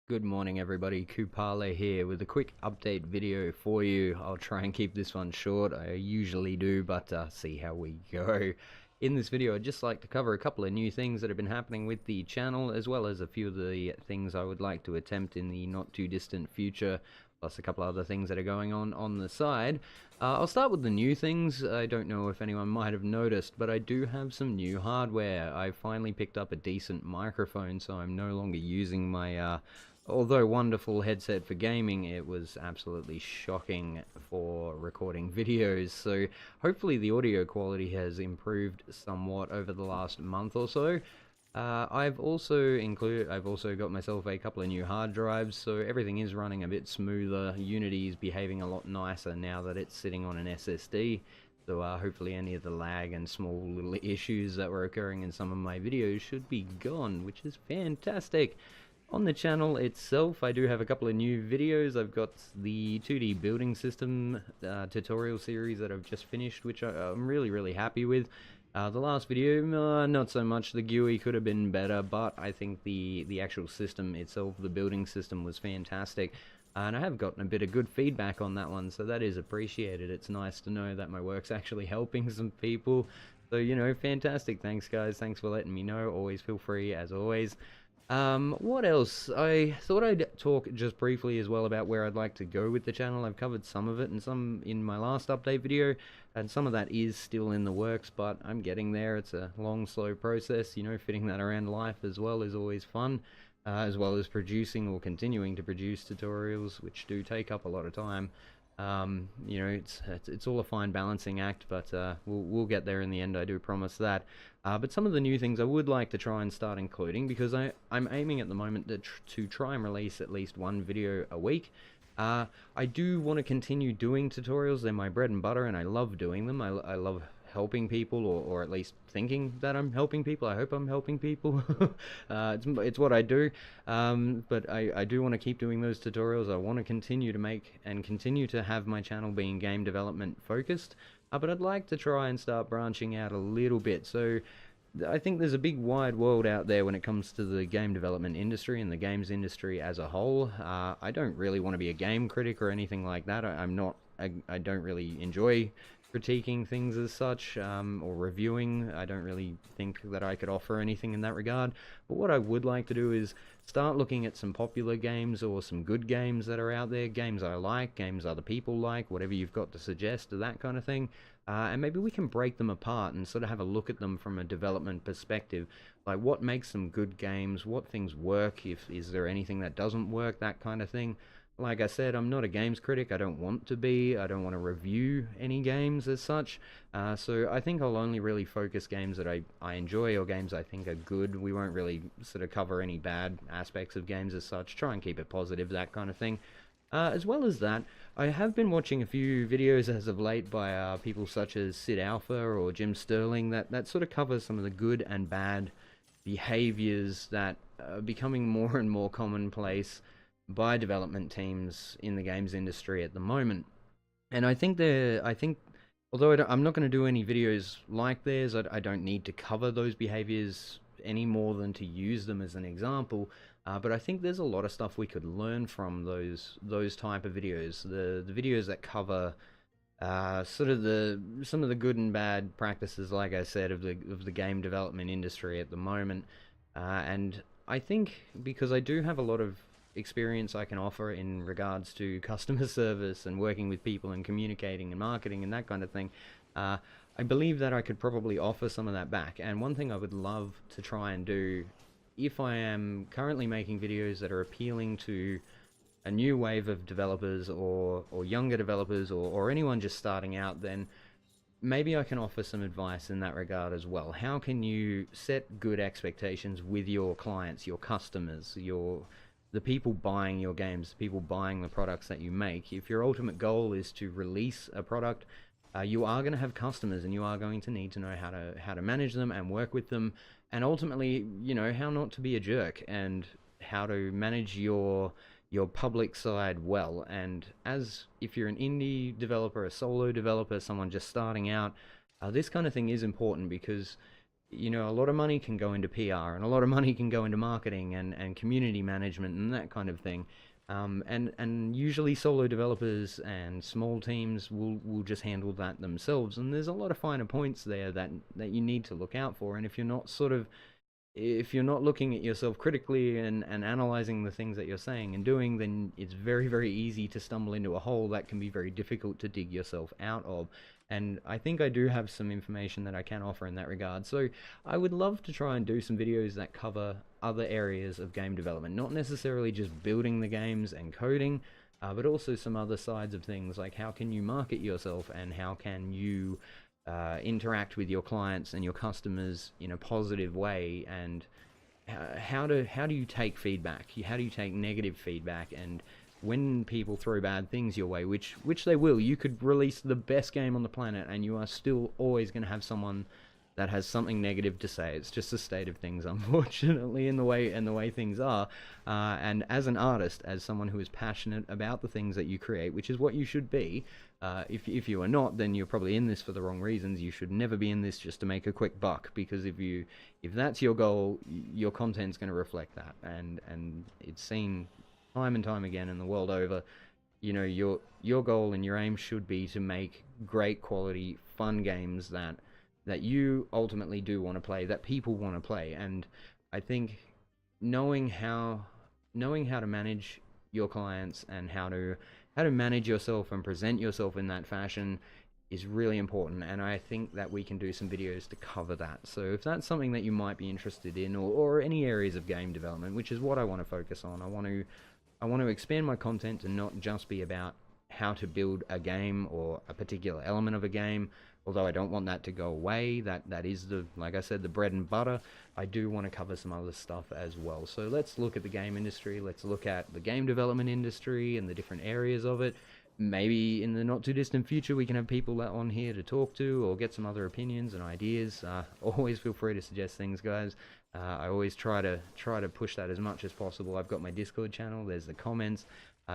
Good morning everybody, Kupale here with a quick update video for you. I'll try and keep this one short, I usually do, but see how we go. In this video I'd just like to cover a couple of new things that have been happening with the channel, as well as a few of the things I would like to attempt in the not too distant future, plus a couple other things that are going on the side. I'll start with the new things. I don't know if anyone might have noticed, but I do have some new hardware. I finally picked up a decent microphone, so I'm no longer using my although wonderful headset for gaming. It was absolutely shocking for recording videos, so hopefully the audio quality has improved somewhat over the last month or so. I've also got myself a couple of new hard drives, so everything is running a bit smoother. Unity is behaving a lot nicer now that it's sitting on an SSD. So hopefully any of the lag and small little issues that were occurring in some of my videos should be gone, which is fantastic. On the channel itself, I do have a couple of new videos. I've got the 2D building system tutorial series that I've just finished, which I'm really happy with. The last video, not so much. The GUI could have been better, but I think the actual system itself, the building system, was fantastic. And I have gotten a bit of good feedback on that one, so that is appreciated. It's nice to know that my work's actually helping some people. So, you know, fantastic. Thanks, guys. Thanks for letting me know. Always feel free, as always. What else? I thought I'd talk just briefly as well about where I'd like to go with the channel. I've covered some of it and some in my last update video, and some of that is still in the works, but I'm getting there. It's a long, slow process. You know, fitting that around life as well is always fun, as well as producing or continuing to produce tutorials, which do take up a lot of time. You know, it's all a fine balancing act, but we'll get there in the end, I do promise that. But some of the new things I would like to try and start including, because I'm aiming at the moment to try and release at least one video a week. I do want to continue doing tutorials. They're my bread and butter, and I love doing them. I love helping people, or at least thinking that I'm helping people. I hope I'm helping people. It's what I do. But I do want to keep doing those tutorials. I want to continue to make and continue to have my channel being game development focused. But I'd like to try and start branching out a little bit. So I think there's a big wide world out there when it comes to the game development industry and the games industry as a whole. I don't really want to be a game critic or anything like that. I'm not. I don't really enjoy critiquing things as such, or reviewing. I don't really think that I could offer anything in that regard. But what I would like to do is start looking at some popular games or some good games that are out there, games I like, games other people like, whatever you've got to suggest, that kind of thing. And maybe we can break them apart and sort of have a look at them from a development perspective, like what makes them good games, what things work, if is there anything that doesn't work, that kind of thing. Like I said, I'm not a games critic. I don't want to be. I don't want to review any games as such. So I think I'll only really focus games that I enjoy, or games I think are good. We won't really sort of cover any bad aspects of games as such. Try and keep it positive, that kind of thing. As well as that, I have been watching a few videos as of late by people such as Sid Alpha or Jim Sterling that sort of covers some of the good and bad behaviors that are becoming more and more commonplace by development teams in the games industry at the moment. And I think, although I'm not going to do any videos like theirs, I don't need to cover those behaviors any more than to use them as an example. But I think there's a lot of stuff we could learn from those type of videos. The videos that cover sort of some of the good and bad practices, like I said, of the game development industry at the moment. And I think because I do have a lot of experience I can offer in regards to customer service and working with people and communicating and marketing and that kind of thing, I believe that I could probably offer some of that back. And one thing I would love to try and do, if I am currently making videos that are appealing to a new wave of developers, or younger developers, or anyone just starting out, then maybe I can offer some advice in that regard as well. How can you set good expectations with your clients, your customers, the people buying your games, the people buying the products that you make? If your ultimate goal is to release a product, you are going to have customers, and you are going to need to know how to manage them and work with them, and ultimately, you know, how not to be a jerk, and how to manage your public side well. And as if you're an indie developer, a solo developer, someone just starting out, this kind of thing is important, because you know, a lot of money can go into PR and a lot of money can go into marketing and community management and that kind of thing. And usually solo developers and small teams will just handle that themselves. And there's a lot of finer points there that you need to look out for. And if you're not looking at yourself critically and analyzing the things that you're saying and doing, then it's very, very easy to stumble into a hole that can be very difficult to dig yourself out of. And I think I do have some information that I can offer in that regard. So I would love to try and do some videos that cover other areas of game development, not necessarily just building the games and coding, but also some other sides of things, like how can you market yourself and how can you interact with your clients and your customers in a positive way, and how do you take feedback? How do you take negative feedback? And when people throw bad things your way, which they will, you could release the best game on the planet, and you are still always going to have someone that has something negative to say. It's just a state of things, unfortunately, in the way things are. And as an artist, as someone who is passionate about the things that you create, which is what you should be, if you are not, then you're probably in this for the wrong reasons. You should never be in this just to make a quick buck, because if that's your goal, your content's going to reflect that. And it's seen time and time again in the world over. You know, your goal and your aim should be to make great quality, fun games that you ultimately do want to play, that people want to play. And I think knowing how to manage your clients and how to manage yourself and present yourself in that fashion is really important. And I think that we can do some videos to cover that. So if that's something that you might be interested in, or any areas of game development, which is what I want to focus on, I want to expand my content to not just be about how to build a game or a particular element of a game, although I don't want that to go away. That is, like I said, the bread and butter. I do want to cover some other stuff as well. So let's look at the game industry. Let's look at the game development industry and the different areas of it. Maybe in the not too distant future we can have people on here to talk to, or get some other opinions and ideas. Always feel free to suggest things, guys. I always try to push that as much as possible. I've got my Discord channel. There's the comments.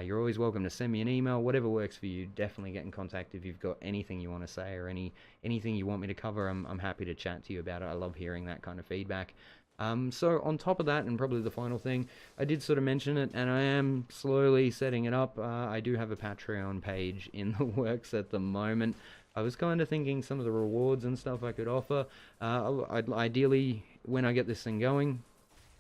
You're always welcome to send me an email, whatever works for you. Definitely get in contact if you've got anything you want to say, or anything you want me to cover. I'm happy to chat to you about it. I love hearing that kind of feedback. So on top of that, and probably the final thing, I did sort of mention it, and I am slowly setting it up. I do have a Patreon page in the works at the moment. I was kind of thinking some of the rewards and stuff I could offer. Ideally, when I get this thing going,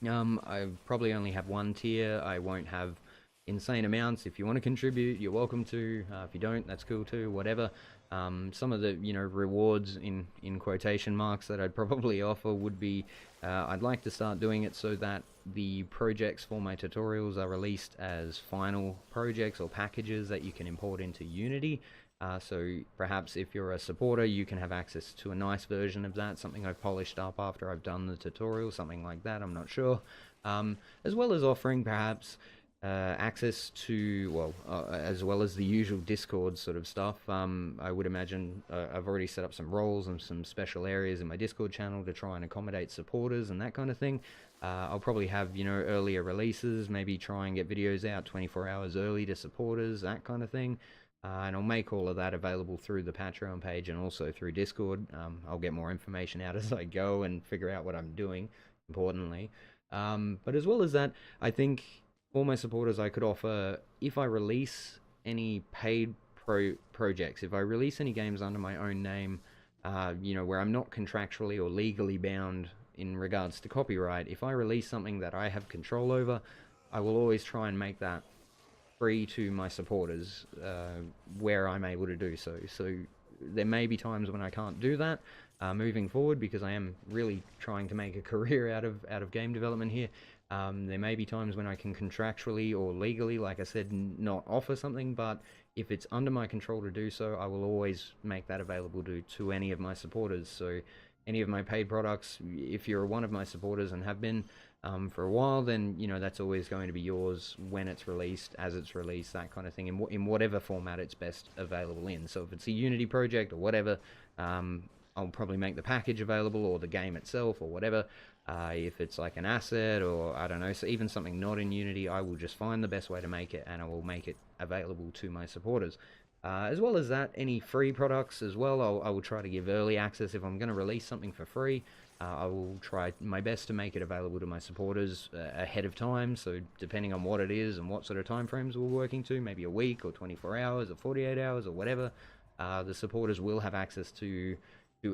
I probably only have one tier. I won't have insane amounts. If you want to contribute, you're welcome to. If you don't, that's cool too, whatever. Some of the rewards in quotation marks that I'd probably offer would be, I'd like to start doing it so that the projects for my tutorials are released as final projects or packages that you can import into Unity. So perhaps if you're a supporter, you can have access to a nice version of that, something I've polished up after I've done the tutorial, something like that, I'm not sure. As well as offering perhaps access to, well, as well as the usual Discord sort of stuff. I would imagine I've already set up some roles and some special areas in my Discord channel to try and accommodate supporters and that kind of thing. I'll probably have, earlier releases, maybe try and get videos out 24 hours early to supporters, that kind of thing. And I'll make all of that available through the Patreon page and also through Discord. I'll get more information out as I go and figure out what I'm doing, importantly. But as well as that, I think for my supporters, I could offer, if I release any paid projects, if I release any games under my own name, where I'm not contractually or legally bound in regards to copyright, if I release something that I have control over, I will always try and make that free to my supporters where I'm able to do so. So there may be times when I can't do that moving forward, because I am really trying to make a career out of game development here. There may be times when I can contractually or legally, like I said, not offer something, but if it's under my control to do so, I will always make that available to any of my supporters. So any of my paid products, if you're one of my supporters and have been for a while, then that's always going to be yours when it's released, as it's released, that kind of thing, in whatever format it's best available in. So if it's a Unity project or whatever, I'll probably make the package available, or the game itself, or whatever. If it's like an asset, or I don't know, so even something not in Unity, I will just find the best way to make it, and I will make it available to my supporters. As well as that, any free products as well, I will try to give early access if I'm going to release something for free. I will try my best to make it available to my supporters ahead of time. So depending on what it is and what sort of time frames we're working to, maybe a week or 24 hours or 48 hours or whatever, the supporters will have access to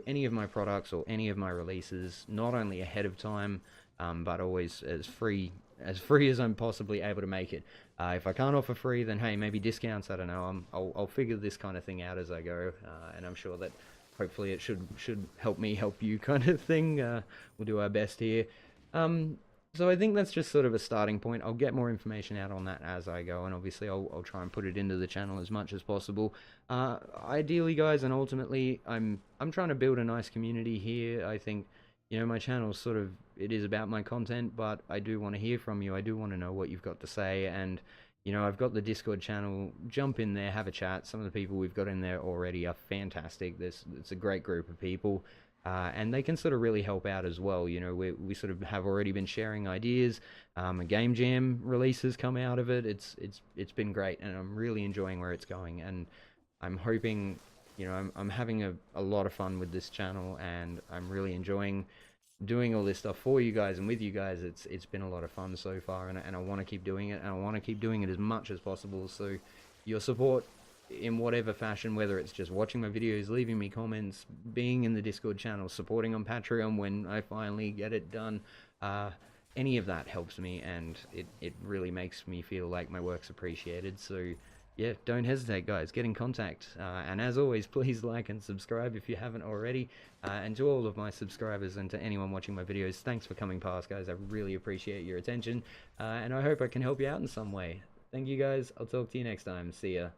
any of my products or any of my releases, not only ahead of time, but always as free as I'm possibly able to make it. If I can't offer free, then hey, maybe discounts. I don't know. I'll figure this kind of thing out as I go, and I'm sure that hopefully it should help me help you kind of thing. We'll do our best here. So I think that's just sort of a starting point. I'll get more information out on that as I go, and obviously I'll try and put it into the channel as much as possible. Ideally, guys, and ultimately, I'm trying to build a nice community here. I think, my channel sort of, it is about my content, but I do want to hear from you. I do want to know what you've got to say, and I've got the Discord channel. Jump in there, have a chat. Some of the people we've got in there already are fantastic. It's a great group of people, and they can sort of really help out as well. We sort of have already been sharing ideas. A game jam release has come out of it. It's been great, and I'm really enjoying where it's going. And I'm hoping, I'm having a lot of fun with this channel, and I'm really enjoying doing all this stuff for you guys and with you guys. It's been a lot of fun so far, and I want to keep doing it, and I want to keep doing it as much as possible. So your support in whatever fashion, whether it's just watching my videos, leaving me comments, being in the Discord channel, supporting on Patreon when I finally get it done, any of that helps me, and it really makes me feel like my work's appreciated. So yeah, don't hesitate, guys. Get in contact. And as always, please like and subscribe if you haven't already. And to all of my subscribers and to anyone watching my videos, thanks for coming past, guys. I really appreciate your attention. And I hope I can help you out in some way. Thank you, guys. I'll talk to you next time. See ya.